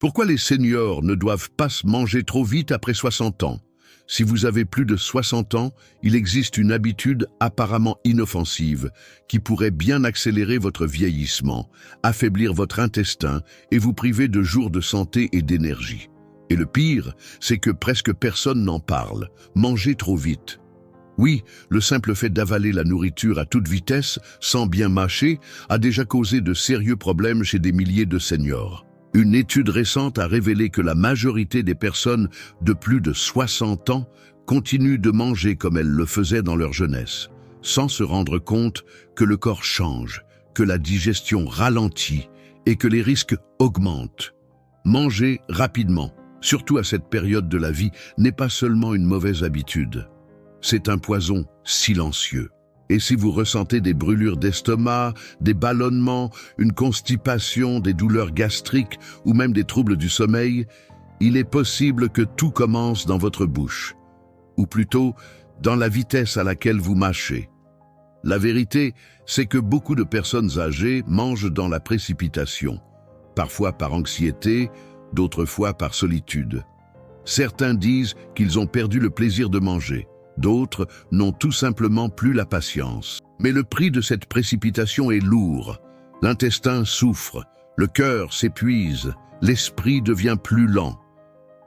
Pourquoi les seniors ne doivent pas se manger trop vite après 60 ans? Si vous avez plus de 60 ans, il existe une habitude apparemment inoffensive qui pourrait bien accélérer votre vieillissement, affaiblir votre intestin et vous priver de jours de santé et d'énergie. Et le pire, c'est que presque personne n'en parle. Manger trop vite. Oui, le simple fait d'avaler la nourriture à toute vitesse, sans bien mâcher, a déjà causé de sérieux problèmes chez des milliers de seniors. Une étude récente a révélé que la majorité des personnes de plus de 60 ans continuent de manger comme elles le faisaient dans leur jeunesse, sans se rendre compte que le corps change, que la digestion ralentit et que les risques augmentent. Manger rapidement, surtout à cette période de la vie, n'est pas seulement une mauvaise habitude. C'est un poison silencieux. Et si vous ressentez des brûlures d'estomac, des ballonnements, une constipation, des douleurs gastriques ou même des troubles du sommeil, il est possible que tout commence dans votre bouche, ou plutôt dans la vitesse à laquelle vous mâchez. La vérité, c'est que beaucoup de personnes âgées mangent dans la précipitation, parfois par anxiété, d'autres fois par solitude. Certains disent qu'ils ont perdu le plaisir de manger. D'autres n'ont tout simplement plus la patience. Mais le prix de cette précipitation est lourd. L'intestin souffre, le cœur s'épuise, l'esprit devient plus lent.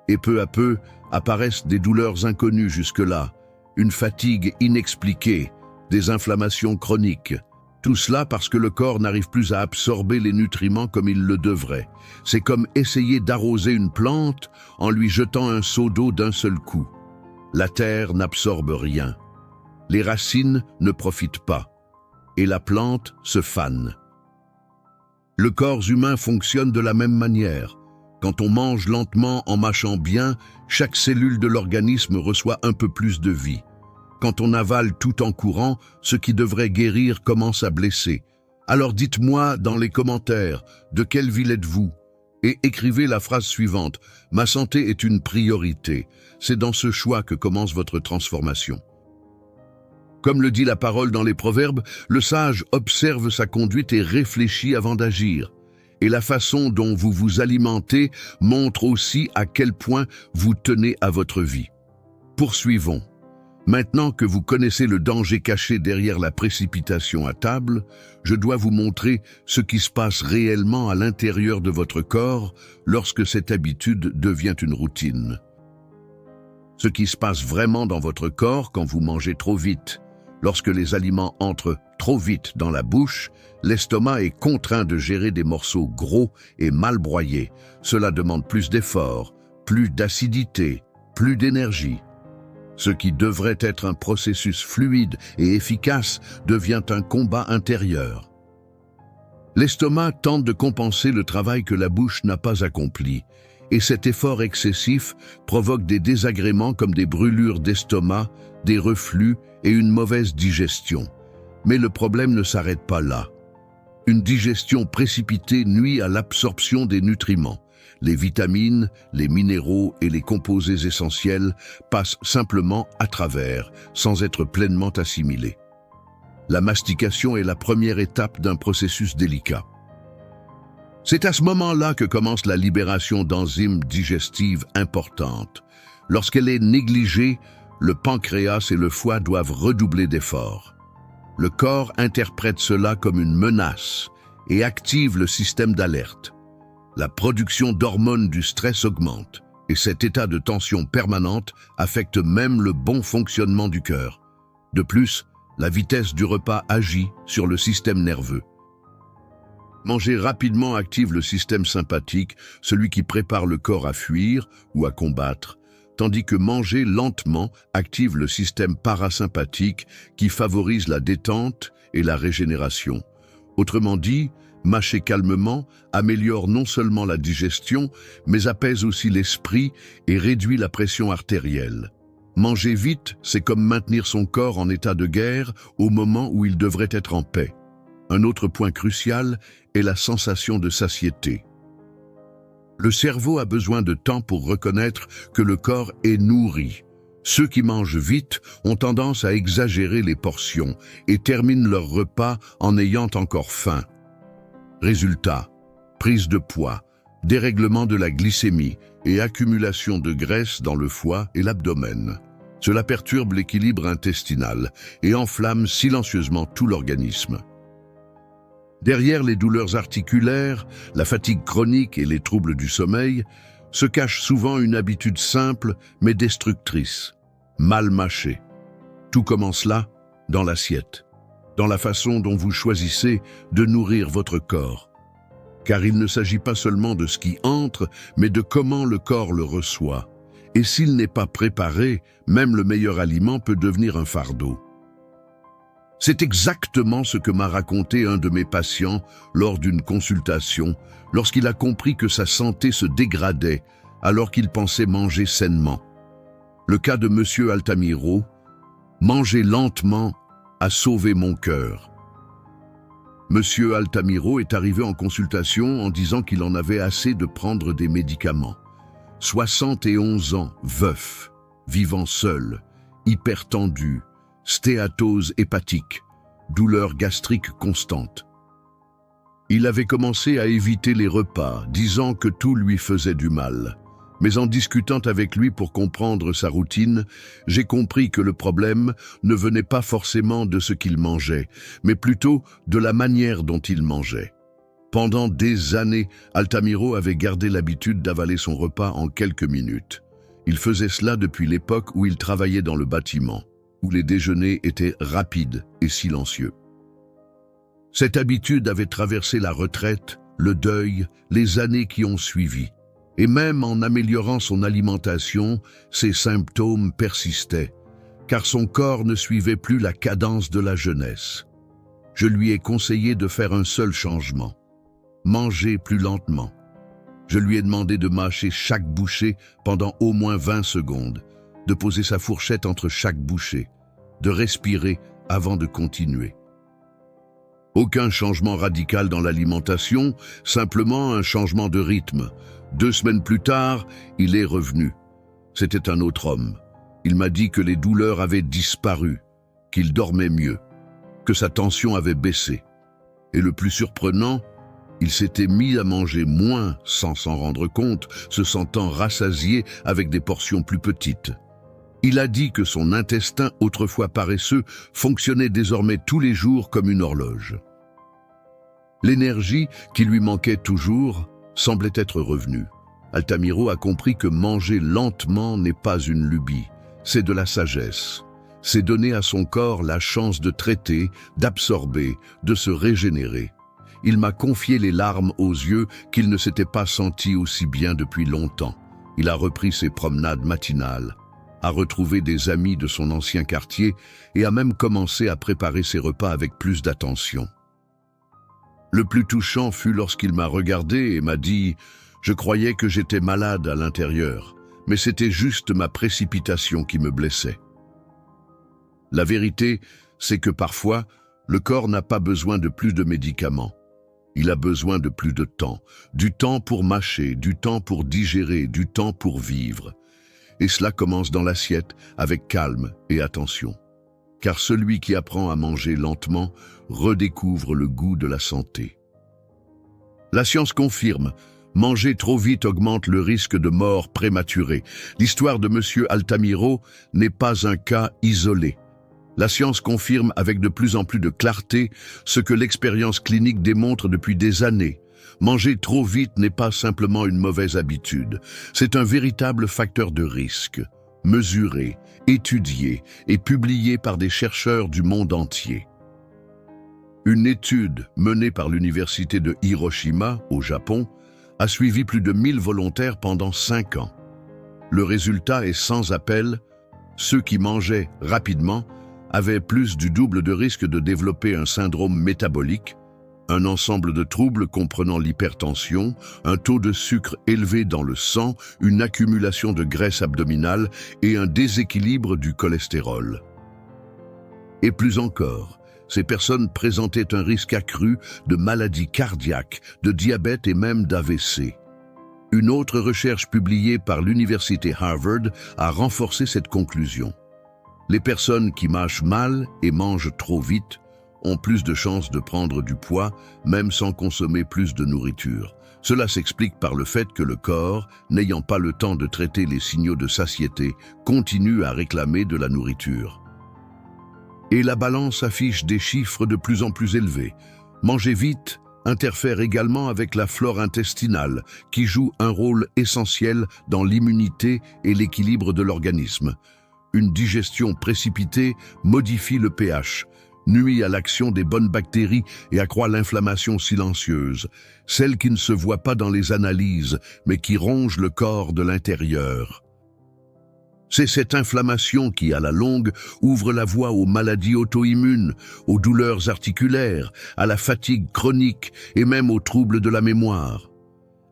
Et peu à peu apparaissent des douleurs inconnues jusque-là, une fatigue inexpliquée, des inflammations chroniques. Tout cela parce que le corps n'arrive plus à absorber les nutriments comme il le devrait. C'est comme essayer d'arroser une plante en lui jetant un seau d'eau d'un seul coup. La terre n'absorbe rien, les racines ne profitent pas, et la plante se fane. Le corps humain fonctionne de la même manière. Quand on mange lentement en mâchant bien, chaque cellule de l'organisme reçoit un peu plus de vie. Quand on avale tout en courant, ce qui devrait guérir commence à blesser. Alors dites-moi dans les commentaires, de quelle ville êtes-vous ? Et écrivez la phrase suivante, « Ma santé est une priorité ». C'est dans ce choix que commence votre transformation. Comme le dit la parole dans les Proverbes, le sage observe sa conduite et réfléchit avant d'agir. Et la façon dont vous vous alimentez montre aussi à quel point vous tenez à votre vie. Poursuivons. Maintenant que vous connaissez le danger caché derrière la précipitation à table, je dois vous montrer ce qui se passe réellement à l'intérieur de votre corps lorsque cette habitude devient une routine. Ce qui se passe vraiment dans votre corps quand vous mangez trop vite. Lorsque les aliments entrent trop vite dans la bouche, l'estomac est contraint de gérer des morceaux gros et mal broyés. Cela demande plus d'efforts, plus d'acidité, plus d'énergie. Ce qui devrait être un processus fluide et efficace devient un combat intérieur. L'estomac tente de compenser le travail que la bouche n'a pas accompli, et cet effort excessif provoque des désagréments comme des brûlures d'estomac, des reflux et une mauvaise digestion. Mais le problème ne s'arrête pas là. Une digestion précipitée nuit à l'absorption des nutriments. Les vitamines, les minéraux et les composés essentiels passent simplement à travers, sans être pleinement assimilés. La mastication est la première étape d'un processus délicat. C'est à ce moment-là que commence la libération d'enzymes digestives importantes. Lorsqu'elle est négligée, le pancréas et le foie doivent redoubler d'efforts. Le corps interprète cela comme une menace et active le système d'alerte. La production d'hormones du stress augmente et cet état de tension permanente affecte même le bon fonctionnement du cœur. De plus, la vitesse du repas agit sur le système nerveux. Manger rapidement active le système sympathique, celui qui prépare le corps à fuir ou à combattre, tandis que manger lentement active le système parasympathique qui favorise la détente et la régénération. Autrement dit, mâcher calmement améliore non seulement la digestion, mais apaise aussi l'esprit et réduit la pression artérielle. Manger vite, c'est comme maintenir son corps en état de guerre au moment où il devrait être en paix. Un autre point crucial est la sensation de satiété. Le cerveau a besoin de temps pour reconnaître que le corps est nourri. Ceux qui mangent vite ont tendance à exagérer les portions et terminent leur repas en ayant encore faim. Résultat, prise de poids, dérèglement de la glycémie et accumulation de graisse dans le foie et l'abdomen. Cela perturbe l'équilibre intestinal et enflamme silencieusement tout l'organisme. Derrière les douleurs articulaires, la fatigue chronique et les troubles du sommeil, se cache souvent une habitude simple mais destructrice, mal mâcher. Tout commence là, dans l'assiette, dans la façon dont vous choisissez de nourrir votre corps. Car il ne s'agit pas seulement de ce qui entre, mais de comment le corps le reçoit. Et s'il n'est pas préparé, même le meilleur aliment peut devenir un fardeau. C'est exactement ce que m'a raconté un de mes patients lors d'une consultation, lorsqu'il a compris que sa santé se dégradait alors qu'il pensait manger sainement. Le cas de Monsieur Altamiro, manger lentement a sauvé mon cœur. Monsieur Altamiro est arrivé en consultation en disant qu'il en avait assez de prendre des médicaments. 71 ans, veuf, vivant seul, hypertendu, stéatose hépatique, douleur gastrique constante. Il avait commencé à éviter les repas, disant que tout lui faisait du mal. Mais en discutant avec lui pour comprendre sa routine, j'ai compris que le problème ne venait pas forcément de ce qu'il mangeait, mais plutôt de la manière dont il mangeait. Pendant des années, Altamiro avait gardé l'habitude d'avaler son repas en quelques minutes. Il faisait cela depuis l'époque où il travaillait dans le bâtiment, où les déjeuners étaient rapides et silencieux. Cette habitude avait traversé la retraite, le deuil, les années qui ont suivi. Et même en améliorant son alimentation, ses symptômes persistaient, car son corps ne suivait plus la cadence de la jeunesse. Je lui ai conseillé de faire un seul changement, manger plus lentement. Je lui ai demandé de mâcher chaque bouchée pendant au moins 20 secondes, de poser sa fourchette entre chaque bouchée, de respirer avant de continuer. Aucun changement radical dans l'alimentation, simplement un changement de rythme. 2 semaines plus tard, il est revenu. C'était un autre homme. Il m'a dit que les douleurs avaient disparu, qu'il dormait mieux, que sa tension avait baissé. Et le plus surprenant, il s'était mis à manger moins sans s'en rendre compte, se sentant rassasié avec des portions plus petites. Il a dit que son intestin, autrefois paresseux, fonctionnait désormais tous les jours comme une horloge. L'énergie qui lui manquait toujours semblait être revenue. Altamiro a compris que manger lentement n'est pas une lubie, c'est de la sagesse. C'est donner à son corps la chance de traiter, d'absorber, de se régénérer. Il m'a confié les larmes aux yeux qu'il ne s'était pas senti aussi bien depuis longtemps. Il a repris ses promenades matinales, a retrouvé des amis de son ancien quartier et a même commencé à préparer ses repas avec plus d'attention. Le plus touchant fut lorsqu'il m'a regardé et m'a dit « Je croyais que j'étais malade à l'intérieur, mais c'était juste ma précipitation qui me blessait. » La vérité, c'est que parfois, le corps n'a pas besoin de plus de médicaments. Il a besoin de plus de temps. Du temps pour mâcher, du temps pour digérer, du temps pour vivre. Et cela commence dans l'assiette, avec calme et attention. Car celui qui apprend à manger lentement redécouvre le goût de la santé. La science confirme, manger trop vite augmente le risque de mort prématurée. L'histoire de Monsieur Altamiro n'est pas un cas isolé. La science confirme avec de plus en plus de clarté ce que l'expérience clinique démontre depuis des années. Manger trop vite n'est pas simplement une mauvaise habitude, c'est un véritable facteur de risque, mesuré, étudié et publié par des chercheurs du monde entier. Une étude menée par l'université de Hiroshima, au Japon, a suivi plus de 1000 volontaires pendant 5 ans. Le résultat est sans appel, ceux qui mangeaient rapidement avaient plus du double de risque de développer un syndrome métabolique, un ensemble de troubles comprenant l'hypertension, un taux de sucre élevé dans le sang, une accumulation de graisse abdominale et un déséquilibre du cholestérol. Et plus encore, ces personnes présentaient un risque accru de maladies cardiaques, de diabète et même d'AVC. Une autre recherche publiée par l'université Harvard a renforcé cette conclusion. Les personnes qui mâchent mal et mangent trop vite ont plus de chances de prendre du poids, même sans consommer plus de nourriture. Cela s'explique par le fait que le corps, n'ayant pas le temps de traiter les signaux de satiété, continue à réclamer de la nourriture. Et la balance affiche des chiffres de plus en plus élevés. Manger vite interfère également avec la flore intestinale, qui joue un rôle essentiel dans l'immunité et l'équilibre de l'organisme. Une digestion précipitée modifie le pH, nuit à l'action des bonnes bactéries et accroît l'inflammation silencieuse, celle qui ne se voit pas dans les analyses, mais qui ronge le corps de l'intérieur. C'est cette inflammation qui, à la longue, ouvre la voie aux maladies auto-immunes, aux douleurs articulaires, à la fatigue chronique et même aux troubles de la mémoire.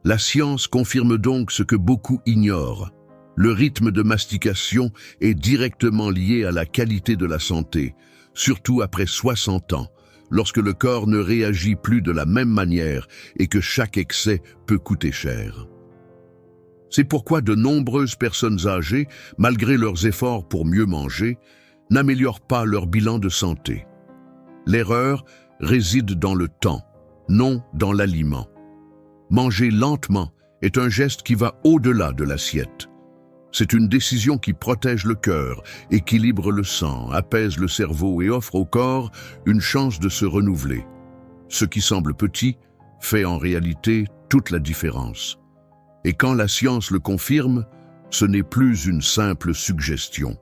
La science confirme donc ce que beaucoup ignorent. Le rythme de mastication est directement lié à la qualité de la santé, surtout après 60 ans, lorsque le corps ne réagit plus de la même manière et que chaque excès peut coûter cher. C'est pourquoi de nombreuses personnes âgées, malgré leurs efforts pour mieux manger, n'améliorent pas leur bilan de santé. L'erreur réside dans le temps, non dans l'aliment. Manger lentement est un geste qui va au-delà de l'assiette. C'est une décision qui protège le cœur, équilibre le sang, apaise le cerveau et offre au corps une chance de se renouveler. Ce qui semble petit fait en réalité toute la différence. Et quand la science le confirme, ce n'est plus une simple suggestion.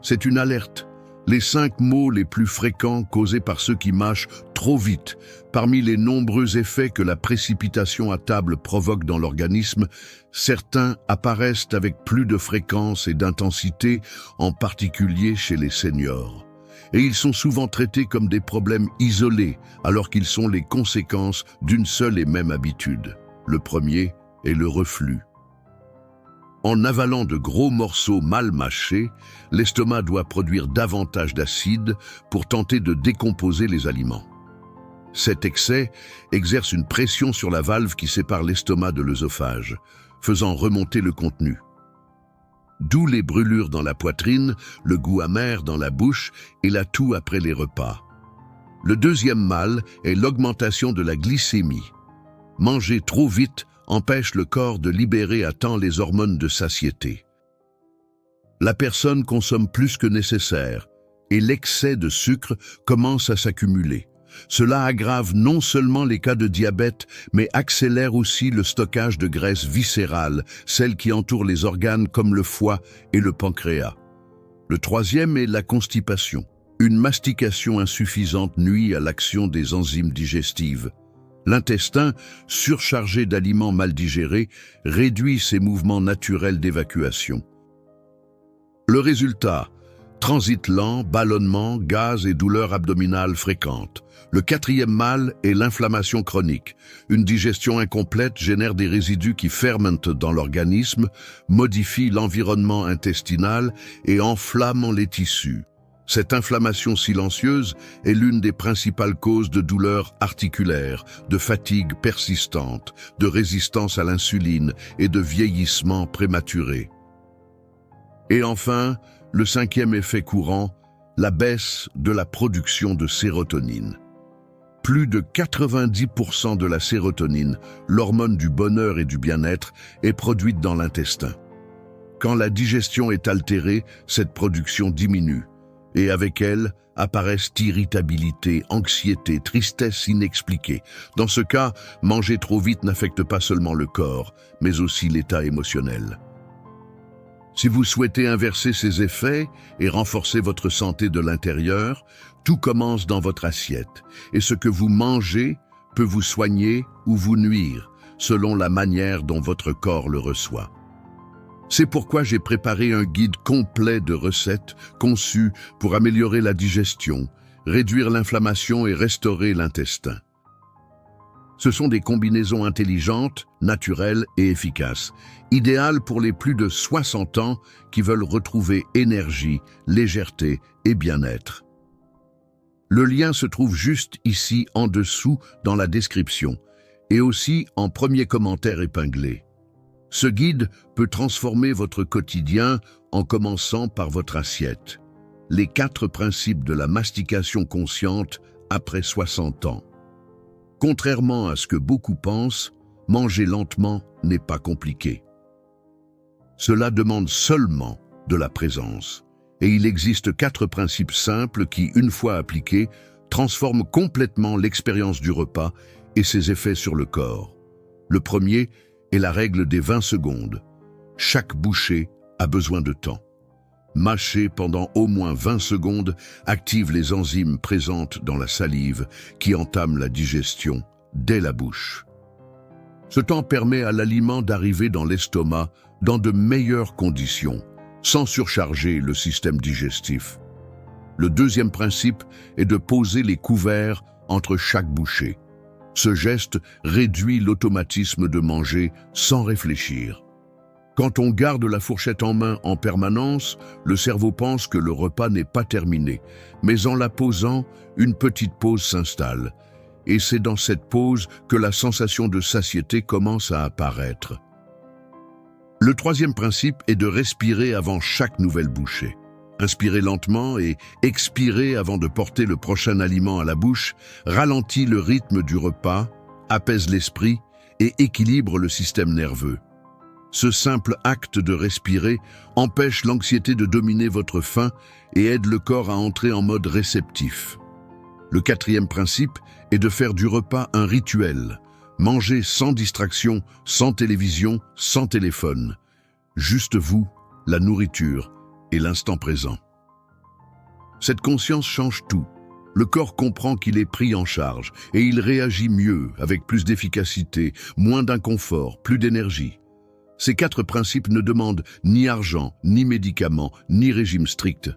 C'est une alerte. Les 5 maux les plus fréquents causés par ceux qui mâchent trop vite, parmi les nombreux effets que la précipitation à table provoque dans l'organisme, certains apparaissent avec plus de fréquence et d'intensité, en particulier chez les seniors. Et ils sont souvent traités comme des problèmes isolés, alors qu'ils sont les conséquences d'une seule et même habitude. Le premier est le reflux. En avalant de gros morceaux mal mâchés, l'estomac doit produire davantage d'acide pour tenter de décomposer les aliments. Cet excès exerce une pression sur la valve qui sépare l'estomac de l'œsophage, faisant remonter le contenu. D'où les brûlures dans la poitrine, le goût amer dans la bouche et la toux après les repas. Le deuxième mal est l'augmentation de la glycémie. Manger trop vite empêche le corps de libérer à temps les hormones de satiété. La personne consomme plus que nécessaire et l'excès de sucre commence à s'accumuler. Cela aggrave non seulement les cas de diabète, mais accélère aussi le stockage de graisse viscérale, celle qui entoure les organes comme le foie et le pancréas. Le troisième est la constipation. Une mastication insuffisante nuit à l'action des enzymes digestives. L'intestin, surchargé d'aliments mal digérés, réduit ses mouvements naturels d'évacuation. Le résultat, transit lent, ballonnement, gaz et douleurs abdominales fréquentes. Le quatrième mal est l'inflammation chronique. Une digestion incomplète génère des résidus qui fermentent dans l'organisme, modifient l'environnement intestinal et enflamment les tissus. Cette inflammation silencieuse est l'une des principales causes de douleurs articulaires, de fatigue persistante, de résistance à l'insuline et de vieillissement prématuré. Et enfin, le cinquième effet courant, la baisse de la production de sérotonine. Plus de 90% de la sérotonine, l'hormone du bonheur et du bien-être, est produite dans l'intestin. Quand la digestion est altérée, cette production diminue. Et avec elle, apparaissent irritabilité, anxiété, tristesse inexpliquée. Dans ce cas, manger trop vite n'affecte pas seulement le corps, mais aussi l'état émotionnel. Si vous souhaitez inverser ces effets et renforcer votre santé de l'intérieur, tout commence dans votre assiette. Et ce que vous mangez peut vous soigner ou vous nuire, selon la manière dont votre corps le reçoit. C'est pourquoi j'ai préparé un guide complet de recettes conçu pour améliorer la digestion, réduire l'inflammation et restaurer l'intestin. Ce sont des combinaisons intelligentes, naturelles et efficaces, idéales pour les plus de 60 ans qui veulent retrouver énergie, légèreté et bien-être. Le lien se trouve juste ici en dessous dans la description et aussi en premier commentaire épinglé. Ce guide peut transformer votre quotidien en commençant par votre assiette. Les 4 principes de la mastication consciente après 60 ans. Contrairement à ce que beaucoup pensent, manger lentement n'est pas compliqué. Cela demande seulement de la présence. Et il existe 4 principes simples qui, une fois appliqués, transforment complètement l'expérience du repas et ses effets sur le corps. Le premier est la règle des 20 secondes. Chaque bouchée a besoin de temps. Mâcher pendant au moins 20 secondes active les enzymes présentes dans la salive qui entament la digestion dès la bouche. Ce temps permet à l'aliment d'arriver dans l'estomac dans de meilleures conditions, sans surcharger le système digestif. Le deuxième principe est de poser les couverts entre chaque bouchée. Ce geste réduit l'automatisme de manger sans réfléchir. Quand on garde la fourchette en main en permanence, le cerveau pense que le repas n'est pas terminé. Mais en la posant, une petite pause s'installe. Et c'est dans cette pause que la sensation de satiété commence à apparaître. Le troisième principe est de respirer avant chaque nouvelle bouchée. Inspirer lentement et expirer avant de porter le prochain aliment à la bouche ralentit le rythme du repas, apaise l'esprit et équilibre le système nerveux. Ce simple acte de respirer empêche l'anxiété de dominer votre faim et aide le corps à entrer en mode réceptif. Le quatrième principe est de faire du repas un rituel. Manger sans distraction, sans télévision, sans téléphone. Juste vous, la nourriture et l'instant présent. Cette conscience change tout. Le corps comprend qu'il est pris en charge et il réagit mieux, avec plus d'efficacité, moins d'inconfort, plus d'énergie. Ces 4 principes ne demandent ni argent, ni médicaments, ni régime strict.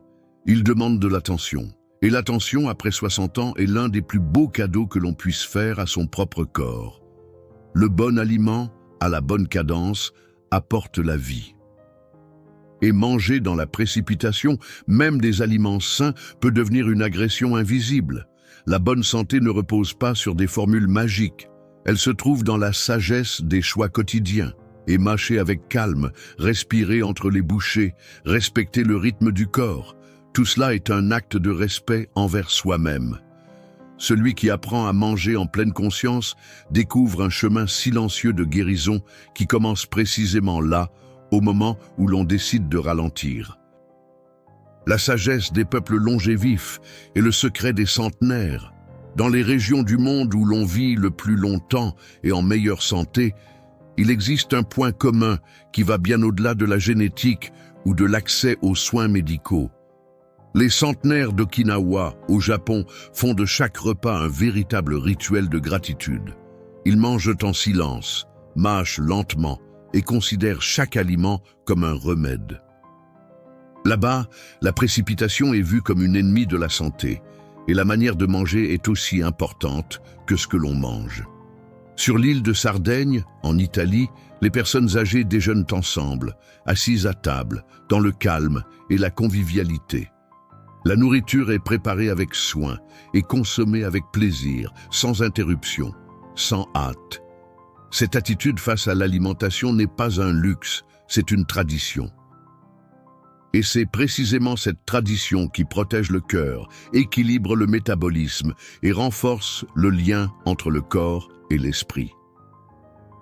Ils demandent de l'attention. Et l'attention, après 60 ans, est l'un des plus beaux cadeaux que l'on puisse faire à son propre corps. Le bon aliment, à la bonne cadence, apporte la vie. Et manger dans la précipitation, même des aliments sains, peut devenir une agression invisible. La bonne santé ne repose pas sur des formules magiques. Elle se trouve dans la sagesse des choix quotidiens. Et mâcher avec calme, respirer entre les bouchées, respecter le rythme du corps. Tout cela est un acte de respect envers soi-même. Celui qui apprend à manger en pleine conscience découvre un chemin silencieux de guérison qui commence précisément là, au moment où l'on décide de ralentir. La sagesse des peuples longévifs est le secret des centenaires. Dans les régions du monde où l'on vit le plus longtemps et en meilleure santé, il existe un point commun qui va bien au-delà de la génétique ou de l'accès aux soins médicaux. Les centenaires d'Okinawa, au Japon, font de chaque repas un véritable rituel de gratitude. Ils mangent en silence, mâchent lentement et considèrent chaque aliment comme un remède. Là-bas, la précipitation est vue comme une ennemie de la santé, et la manière de manger est aussi importante que ce que l'on mange. Sur l'île de Sardaigne, en Italie, les personnes âgées déjeunent ensemble, assises à table, dans le calme et la convivialité. La nourriture est préparée avec soin et consommée avec plaisir, sans interruption, sans hâte. Cette attitude face à l'alimentation n'est pas un luxe, c'est une tradition. Et c'est précisément cette tradition qui protège le cœur, équilibre le métabolisme et renforce le lien entre le corps et l'esprit.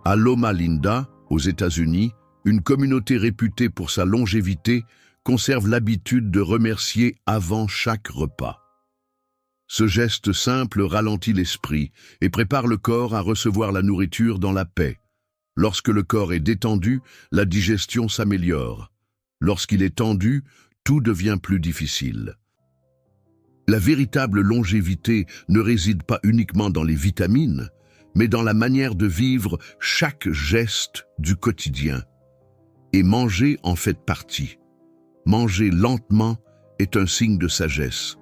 À Loma Linda, aux États-Unis, une communauté réputée pour sa longévité conserve l'habitude de remercier avant chaque repas. Ce geste simple ralentit l'esprit et prépare le corps à recevoir la nourriture dans la paix. Lorsque le corps est détendu, la digestion s'améliore. Lorsqu'il est tendu, tout devient plus difficile. La véritable longévité ne réside pas uniquement dans les vitamines, mais dans la manière de vivre chaque geste du quotidien. Et manger en fait partie. Manger lentement est un signe de sagesse.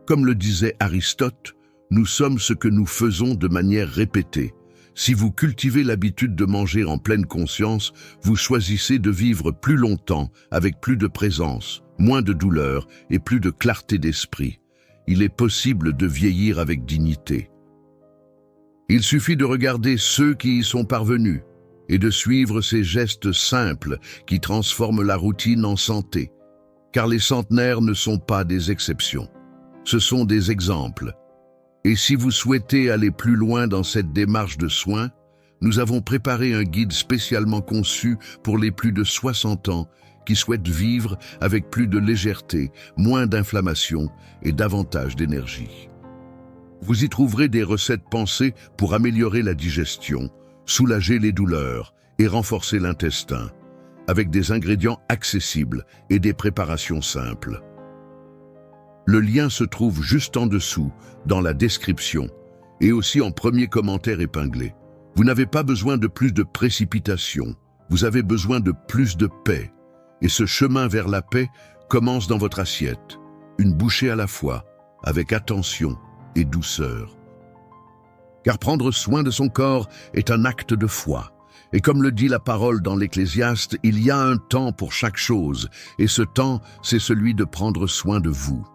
Comme le disait Aristote, nous sommes ce que nous faisons de manière répétée. Si vous cultivez l'habitude de manger en pleine conscience, vous choisissez de vivre plus longtemps, avec plus de présence, moins de douleur et plus de clarté d'esprit. Il est possible de vieillir avec dignité. Il suffit de regarder ceux qui y sont parvenus et de suivre ces gestes simples qui transforment la routine en santé. Car les centenaires ne sont pas des exceptions. Ce sont des exemples. Et si vous souhaitez aller plus loin dans cette démarche de soins, nous avons préparé un guide spécialement conçu pour les plus de 60 ans qui souhaitent vivre avec plus de légèreté, moins d'inflammation et davantage d'énergie. Vous y trouverez des recettes pensées pour améliorer la digestion, soulager les douleurs et renforcer l'intestin, avec des ingrédients accessibles et des préparations simples. Le lien se trouve juste en dessous, dans la description, et aussi en premier commentaire épinglé. Vous n'avez pas besoin de plus de précipitation, vous avez besoin de plus de paix. Et ce chemin vers la paix commence dans votre assiette, une bouchée à la fois, avec attention et douceur. Car prendre soin de son corps est un acte de foi. Et comme le dit la parole dans l'Ecclésiaste, il y a un temps pour chaque chose, et ce temps, c'est celui de prendre soin de vous.